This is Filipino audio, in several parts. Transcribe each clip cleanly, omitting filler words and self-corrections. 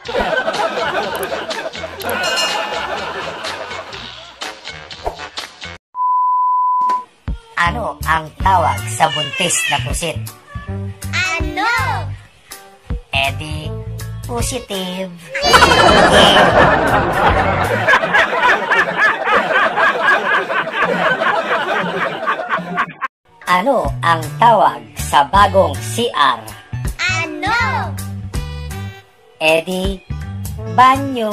Ano ang tawag sa buntis na pusit? Ano? Edi, positive. Ano ang tawag sa bagong CR? Ano? Edi, banyo.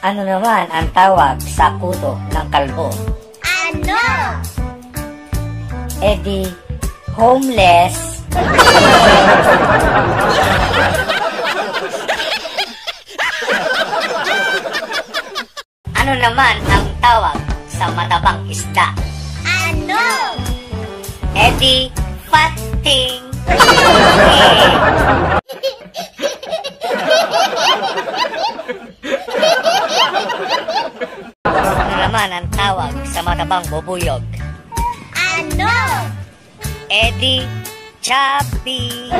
Ano naman ang tawag sa kuto ng kalbo? Ano? Edi, homeless. Ano naman ang tawag sa matabang isda? Ano? Edi, fatting. Ano naman ang tawag sa matabang bubuyog? Ano? Edi, chubby.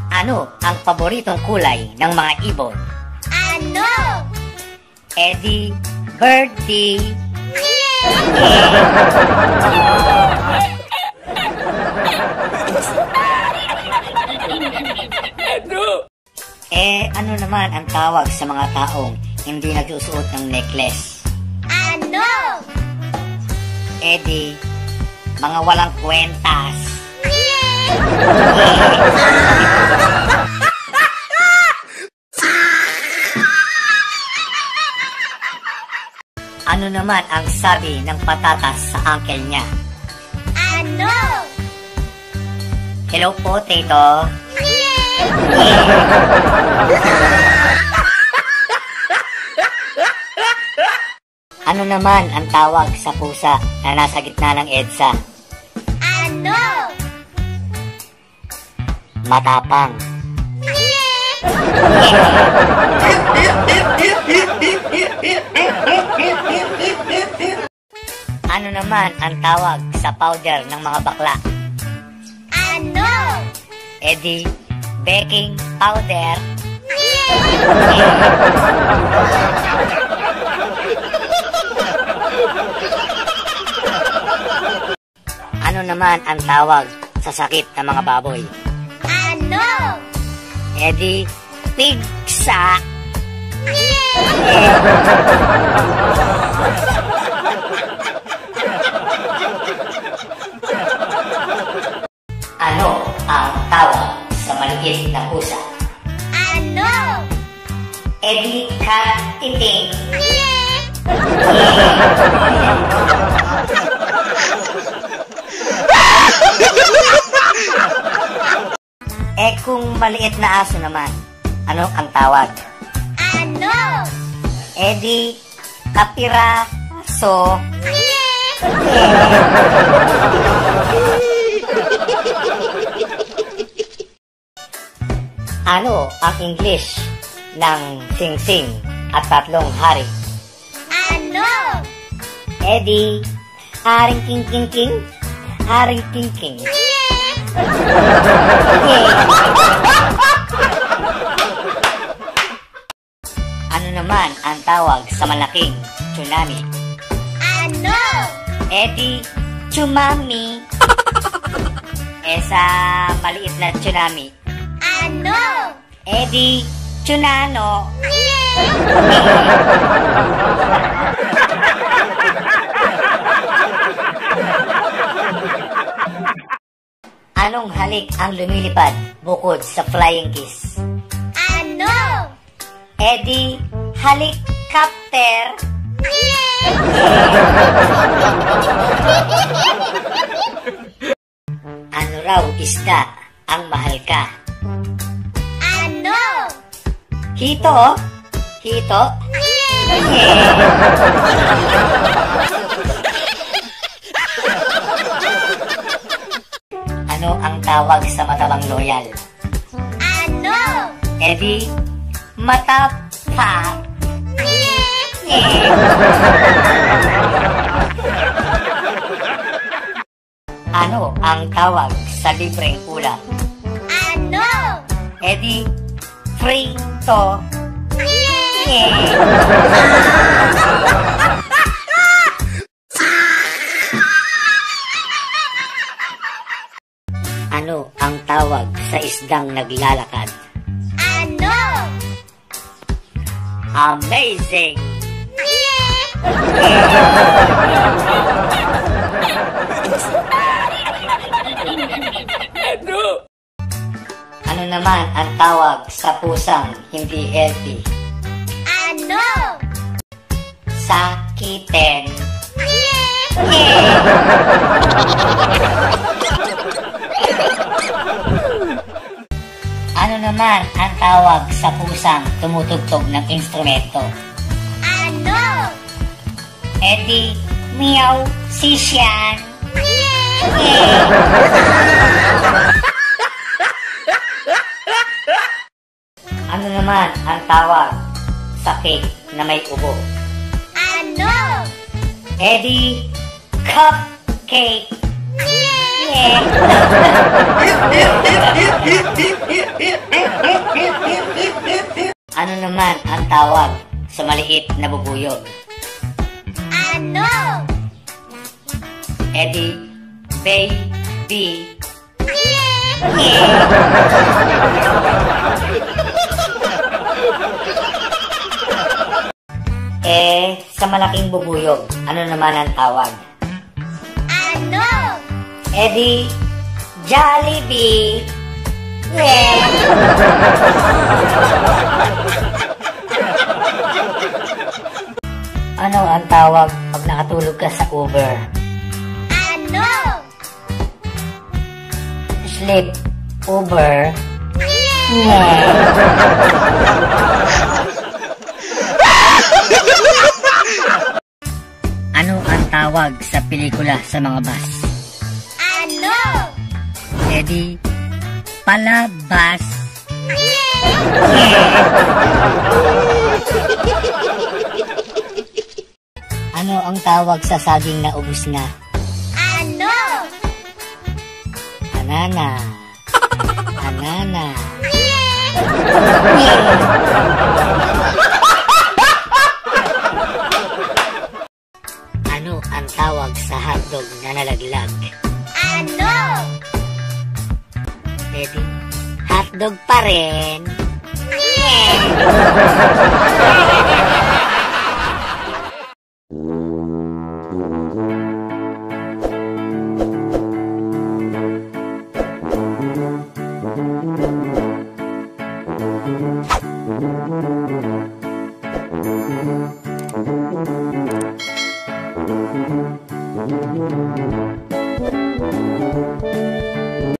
Ano ang paboritong kulay ng mga ibon? Ano? Edi, birdie. Ano naman ang tawag sa mga taong hindi nagsusuot ng necklace? Ano? Edi, mga walang kwentas. Ano naman ang sabi ng patatas sa uncle niya? Ano? Hello po, Tito. Ano naman ang tawag sa pusa na nasa gitna ng EDSA? Ano? Matapang. Ano naman ang tawag sa powder ng mga bakla? Ano? Edi, baking powder. Ano naman ang tawag sa sakit ng mga baboy? Ano? Edi, pigsa. Ano ang tawag sa maliit na pusa? Ano? Edi, cat-eating. Kung maliit na aso naman, ano ang tawag? Ano? Edi, kapiraso. Ano ang English ng sing-sing at tatlong hari? Ano? Edi, haring king-king-king, haring king-king. Ano naman ang tawag sa malaking tsunami? Ano? Edi, tsumami. Sa maliit na tsunami? Ano? Edi, tsunano. Anong halik ang lumilipad bukod sa flying kiss? Ano? Edi, helicopter. Ano raw isda ang mahal ka? Ano? Hito? Hito? Ano ang tawag sa matabang loyal? Ano? Edi, matapa. Ano ang tawag sa libreng ulam? Ano? Edi, free to. Ano ang tawag sa isdang naglalakad? Ano? Amazing! Ano naman ang tawag sa pusang hindi healthy? Ano? Sakitin. Ano naman ang tawag sa pusang tumutugtog ng instrumento? Ano? Edi, meow, sisyan. Ano naman ang tawag sa cake na may ubo? Ano? Edi, cupcake. Ano naman ang tawag sa maliit na bubuyog? Ano? Edi, baby. Sa malaking bubuyog, ano naman ang tawag? Ano? Edi, Jollibee. Ano ang tawag pag nakatulog ka sa Uber? Ano? Sleep Uber. Ano ang tawag sa pelikula sa mga bus? Ano? Edi, palabas. Ano ang tawag sa saging na ubus na? Ano? Anana. Anana. Ano ang tawag sa hotdog na nalaglag? Ano? Edi, hotdog pa rin.